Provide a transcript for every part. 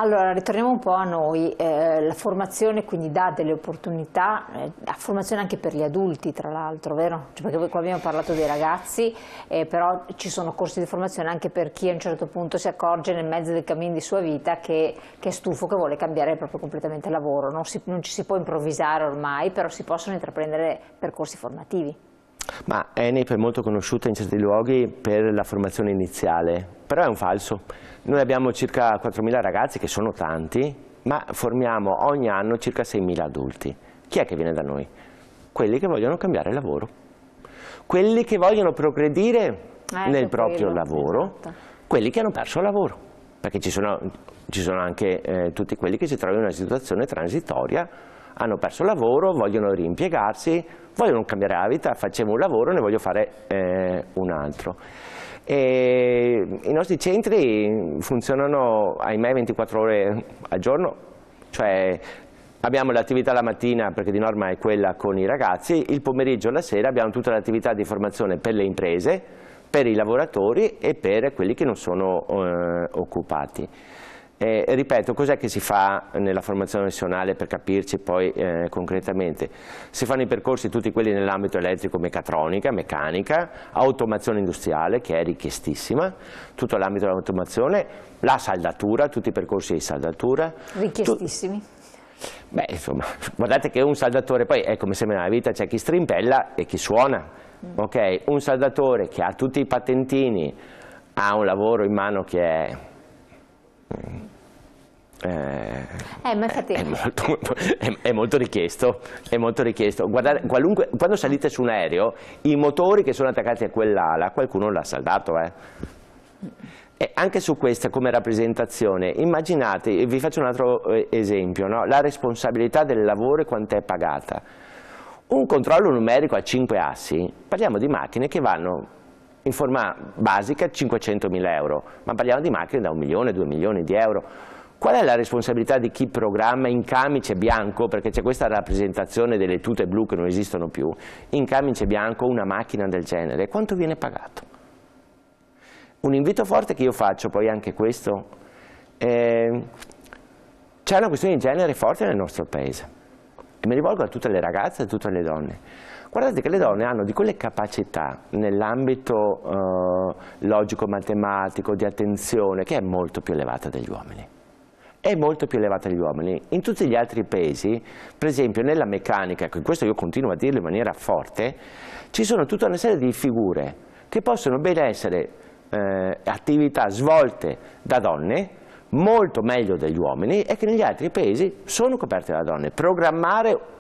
Allora, ritorniamo un po' a noi, la formazione quindi dà delle opportunità, la formazione anche per gli adulti tra l'altro, vero? Cioè, perché qua abbiamo parlato dei ragazzi, però ci sono corsi di formazione anche per chi a un certo punto si accorge nel mezzo del cammino di sua vita che è stufo, che vuole cambiare proprio completamente lavoro, non ci si può improvvisare ormai, però si possono intraprendere percorsi formativi. Ma ENIP è molto conosciuta in certi luoghi per la formazione iniziale, però è un falso. Noi abbiamo circa 4.000 ragazzi, che sono tanti, ma formiamo ogni anno circa 6.000 adulti. Chi è che viene da noi? Quelli che vogliono cambiare lavoro, quelli che vogliono progredire nel proprio lavoro, esatto. Quelli che hanno perso il lavoro, perché ci sono anche tutti quelli che si trovano in una situazione transitoria, hanno perso il lavoro, vogliono rimpiegarsi, vogliono cambiare la vita, facciamo un lavoro, ne voglio fare un altro. E i nostri centri funzionano, ahimè, 24 ore al giorno, cioè abbiamo l'attività la mattina, perché di norma è quella con i ragazzi, il pomeriggio e la sera abbiamo tutta l'attività di formazione per le imprese, per i lavoratori e per quelli che non sono occupati. Ripeto, cos'è che si fa nella formazione nazionale per capirci poi concretamente? Si fanno i percorsi tutti quelli nell'ambito elettrico-meccatronica, meccanica, automazione industriale, che è richiestissima, tutto l'ambito dell'automazione, la saldatura, tutti i percorsi di saldatura. Richiestissimi. Beh, insomma, guardate che un saldatore, poi è come sempre nella vita, c'è chi strimpella e chi suona, ok? Un saldatore che ha tutti i patentini, ha un lavoro in mano che è... È molto richiesto, è molto richiesto. Guardate, quando salite su un aereo, i motori che sono attaccati a quell'ala, qualcuno l'ha saldato. E anche su questa come rappresentazione, immaginate, vi faccio un altro esempio, no? La responsabilità del lavoro e quanto è pagata. Un controllo numerico a 5 assi, parliamo di macchine che vanno in forma basica 500.000 euro, ma parliamo di macchine da 1 milione, 2 milioni di euro. Qual è la responsabilità di chi programma in camice bianco, perché c'è questa rappresentazione delle tute blu che non esistono più, in camice bianco una macchina del genere? Quanto viene pagato? Un invito forte che io faccio, poi anche questo, c'è una questione di genere forte nel nostro paese, e mi rivolgo a tutte le ragazze e a tutte le donne. Guardate che le donne hanno di quelle capacità nell'ambito logico-matematico, di attenzione, che è molto più elevata degli uomini. È molto più elevata degli uomini. In tutti gli altri paesi, per esempio nella meccanica, ecco, questo io continuo a dirlo in maniera forte, ci sono tutta una serie di figure che possono ben essere attività svolte da donne, molto meglio degli uomini, e che negli altri paesi sono coperte da donne. Programmare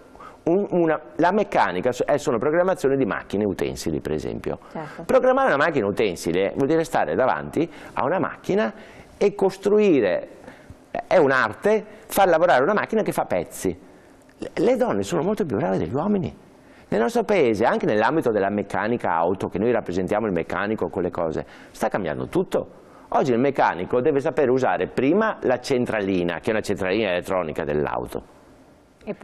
la meccanica sono programmazione di macchine utensili, per esempio. Certo. Programmare una macchina utensile vuol dire stare davanti a una macchina e costruire, è un'arte, far lavorare una macchina che fa pezzi. Le donne sono molto più brave degli uomini. Nel nostro paese, anche nell'ambito della meccanica auto, che noi rappresentiamo il meccanico con le cose, sta cambiando tutto. Oggi il meccanico deve sapere usare prima la centralina, che è una centralina elettronica dell'auto.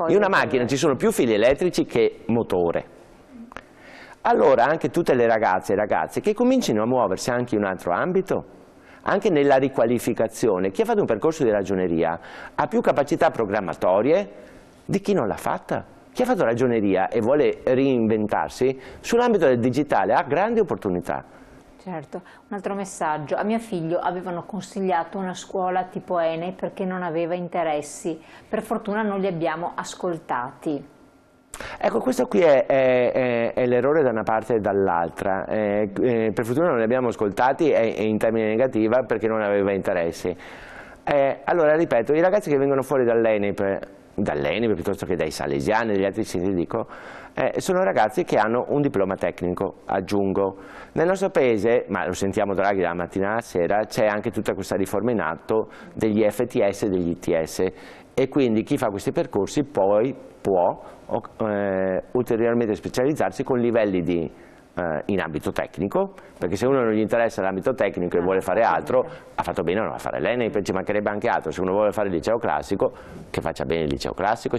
In una macchina ci sono più fili elettrici che motore. Allora anche tutte le ragazze e ragazzi che comincino a muoversi anche in un altro ambito, anche nella riqualificazione. Chi ha fatto un percorso di ragioneria ha più capacità programmatorie di chi non l'ha fatta. Chi ha fatto ragioneria e vuole reinventarsi sull'ambito del digitale ha grandi opportunità. Certo, un altro messaggio. A mio figlio avevano consigliato una scuola tipo ENE perché non aveva interessi. Per fortuna non li abbiamo ascoltati. Ecco, questo qui è l'errore da una parte e dall'altra. Per fortuna non li abbiamo ascoltati è in termini negativi perché non aveva interessi. Allora, ripeto, i ragazzi che vengono fuori dall'ENIP piuttosto che dai salesiani e dagli altri siti, dico, sono ragazzi che hanno un diploma tecnico, aggiungo. Nel nostro paese, ma lo sentiamo Draghi dalla mattina alla sera, c'è anche tutta questa riforma in atto degli FTS e degli ITS, e quindi chi fa questi percorsi poi può ulteriormente specializzarsi con livelli in ambito tecnico, perché se uno non gli interessa l'ambito tecnico e vuole fare altro, ha fatto bene a non fare l'ENEP, ci mancherebbe anche altro. Se uno vuole fare il liceo classico, che faccia bene il liceo classico,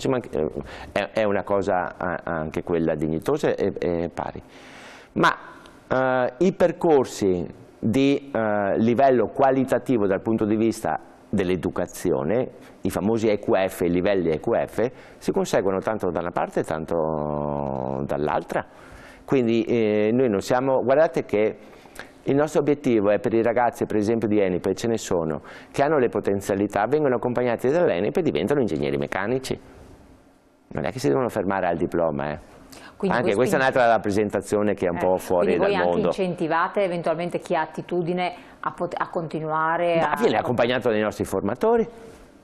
è una cosa anche quella dignitosa e pari. Ma i percorsi di livello qualitativo dal punto di vista dell'educazione, i famosi EQF, i livelli EQF, si conseguono tanto da una parte e tanto dall'altra. Quindi noi non siamo, guardate che il nostro obiettivo è per i ragazzi, per esempio di ENIP, e ce ne sono, che hanno le potenzialità, vengono accompagnati dall'ENIP e diventano ingegneri meccanici. Non è che si devono fermare al diploma, Anche questa è un'altra rappresentazione che è un po' fuori dal mondo. Quindi voi anche incentivate eventualmente chi ha attitudine a continuare viene accompagnato dai nostri formatori.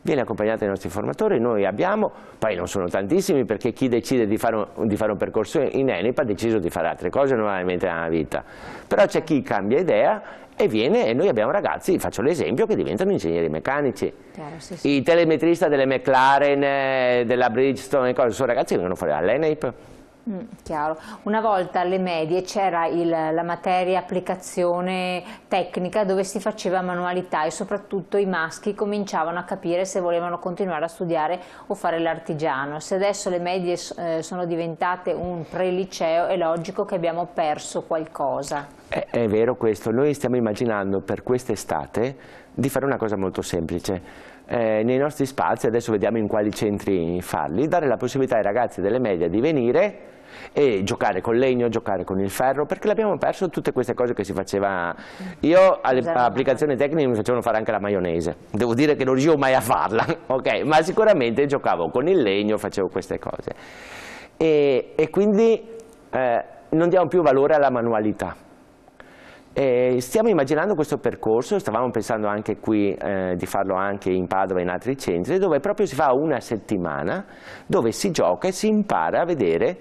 Viene accompagnato dai nostri formatori, noi abbiamo, poi non sono tantissimi perché chi decide di fare un percorso in ENIP ha deciso di fare altre cose normalmente nella vita, però c'è chi cambia idea e viene, e noi abbiamo ragazzi, faccio l'esempio, che diventano ingegneri meccanici. Chiaro, sì. I telemetrista delle McLaren, della Bridgestone, sono ragazzi che vengono fuori dall'ENIP. Chiaro. Una volta alle medie c'era la materia applicazione tecnica dove si faceva manualità e soprattutto i maschi cominciavano a capire se volevano continuare a studiare o fare l'artigiano. Se adesso le medie sono diventate un preliceo è logico che abbiamo perso qualcosa. È vero questo, noi stiamo immaginando per quest'estate di fare una cosa molto semplice. Nei nostri spazi, adesso vediamo in quali centri farli, dare la possibilità ai ragazzi delle medie di venire e giocare col legno, giocare con il ferro, perché l'abbiamo perso tutte queste cose che si faceva. Io alle applicazioni tecniche mi facevano fare anche la maionese, devo dire che non riuscivo mai a farla, ok? Ma sicuramente giocavo con il legno, facevo queste cose e quindi non diamo più valore alla manualità. Stiamo immaginando questo percorso, stavamo pensando anche qui di farlo anche in Padova e in altri centri, dove proprio si fa una settimana dove si gioca e si impara a vedere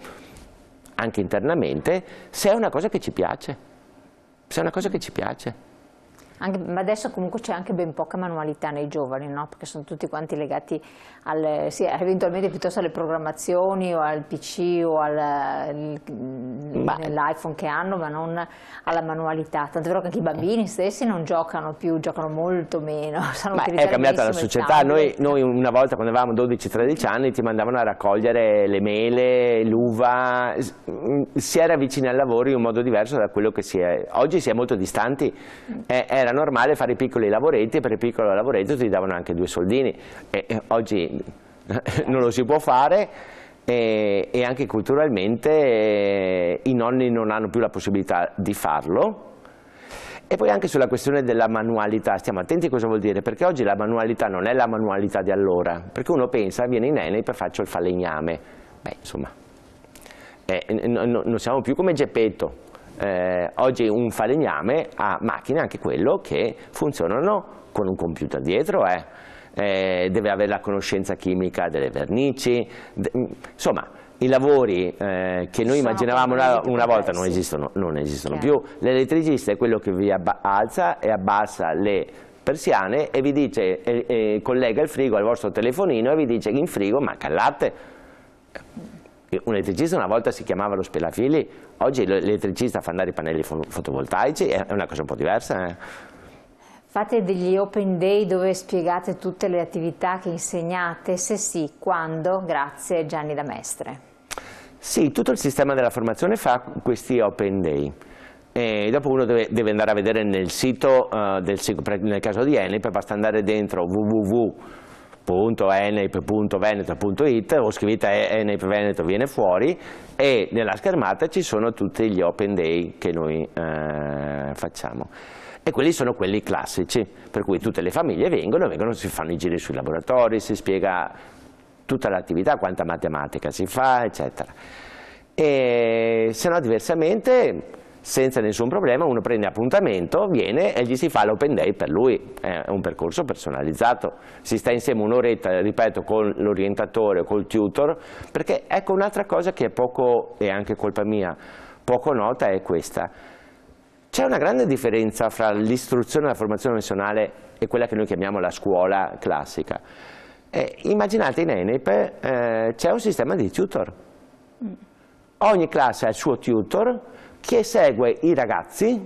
anche internamente se è una cosa che ci piace, se è una cosa che ci piace. Ma adesso comunque c'è anche ben poca manualità nei giovani, no? Perché sono tutti quanti legati eventualmente piuttosto alle programmazioni o al PC o all'iPhone che hanno, ma non alla manualità. Tanto è vero che anche i bambini stessi non giocano più, giocano molto meno. È cambiata la società, noi una volta quando avevamo 12-13 anni ti mandavano a raccogliere le mele, l'uva, si era vicini al lavoro in un modo diverso da quello che si è. Oggi si è molto distanti, era normale fare i piccoli lavoretti e per il piccolo lavoretto ti davano anche 2 soldini, oggi non lo si può fare e anche culturalmente i nonni non hanno più la possibilità di farlo. E poi anche sulla questione della manualità, stiamo attenti a cosa vuol dire, perché oggi la manualità non è la manualità di allora, perché uno pensa, viene in ENIP e faccio il falegname, insomma, non siamo più come Geppetto. Oggi un falegname ha macchine, anche quello, che funzionano con un computer dietro, deve avere la conoscenza chimica delle vernici, insomma i lavori che noi immaginavamo una volta non esistono più. L'elettricista è quello che vi alza e abbassa le persiane e vi dice, collega il frigo al vostro telefonino e vi dice che in frigo manca il latte. Un elettricista una volta si chiamava lo spelafili, oggi l'elettricista fa andare i pannelli fotovoltaici, è una cosa un po' diversa. Fate degli open day dove spiegate tutte le attività che insegnate? Se sì, quando? Grazie, Gianni da Mestre. Sì, tutto il sistema della formazione fa questi open day. E dopo uno deve andare a vedere nel sito, nel caso di ENIP, basta andare dentro www.enip.veneto.it o scrivete ENIP Veneto, viene fuori, e nella schermata ci sono tutti gli open day che noi facciamo. E quelli sono quelli classici, per cui tutte le famiglie vengono, si fanno i giri sui laboratori, si spiega tutta l'attività, quanta matematica si fa, eccetera. E se no diversamente, senza nessun problema, uno prende appuntamento, viene e gli si fa l'open day per lui, è un percorso personalizzato, si sta insieme un'oretta, ripeto, con l'orientatore o col tutor, perché ecco un'altra cosa che è poco, e anche colpa mia, poco nota è questa. C'è una grande differenza fra l'istruzione e la formazione professionale e quella che noi chiamiamo la scuola classica. Immaginate in ENIP c'è un sistema di tutor. Ogni classe ha il suo tutor che segue i ragazzi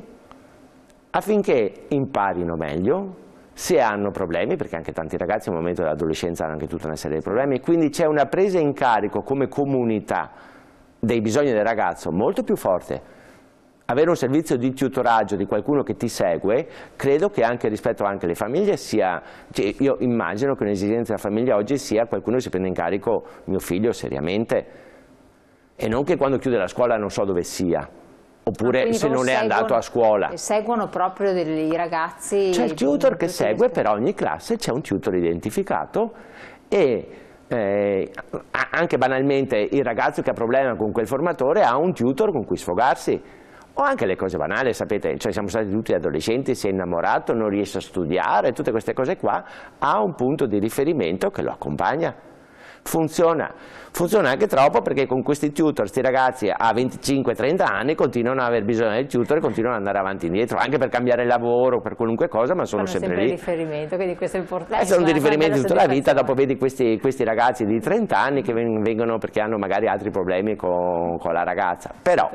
affinché imparino meglio, se hanno problemi, perché anche tanti ragazzi al momento dell'adolescenza hanno anche tutta una serie di problemi, quindi c'è una presa in carico come comunità dei bisogni del ragazzo molto più forte. avere un servizio di tutoraggio di qualcuno che ti segue, credo che anche rispetto anche alle famiglie sia, cioè io immagino che un'esigenza della famiglia oggi sia qualcuno che si prende in carico mio figlio seriamente, e non che quando chiude la scuola non so dove sia, oppure se non è andato a scuola. Seguono proprio i ragazzi. C'è il tutor che segue, per ogni classe c'è un tutor identificato, e anche banalmente il ragazzo che ha problema con quel formatore ha un tutor con cui sfogarsi. O anche le cose banali, sapete, cioè siamo stati tutti adolescenti, si è innamorato, non riesce a studiare, tutte queste cose qua, ha un punto di riferimento che lo accompagna. Funziona anche troppo, perché con questi tutor, questi ragazzi a 25-30 anni continuano ad aver bisogno del tutor e continuano ad andare avanti e indietro, anche per cambiare lavoro, per qualunque cosa, ma sono sempre lì. Riferimento, quindi questo è importante. Sono di riferimento tutta la vita, dopo vedi questi ragazzi di 30 anni che vengono perché hanno magari altri problemi con la ragazza, però...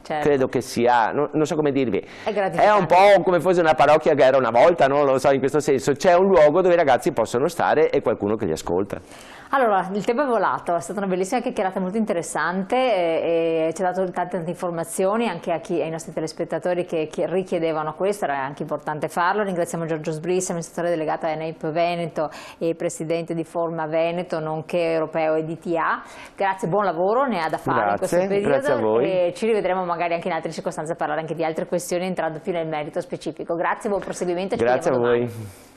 Certo. Credo che sia, non so come dirvi, è un po' come fosse una parrocchia che era una volta, non lo so, in questo senso, c'è un luogo dove i ragazzi possono stare e qualcuno che li ascolta. Allora, il tempo è volato, è stata una bellissima chiacchierata, molto interessante, e ci ha dato tante informazioni anche ai nostri telespettatori che richiedevano questo, era anche importante farlo. Ringraziamo Giorgio Sbrissa, amministratore delegato a ENAIP Veneto e presidente di Forma Veneto, nonché europeo e DTA. Grazie, buon lavoro, ne ha da fare in questo periodo. Grazie a voi. E ci rivedremo magari anche in altre circostanze a parlare anche di altre questioni, entrando più nel merito specifico. Grazie, buon proseguimento. Grazie a voi.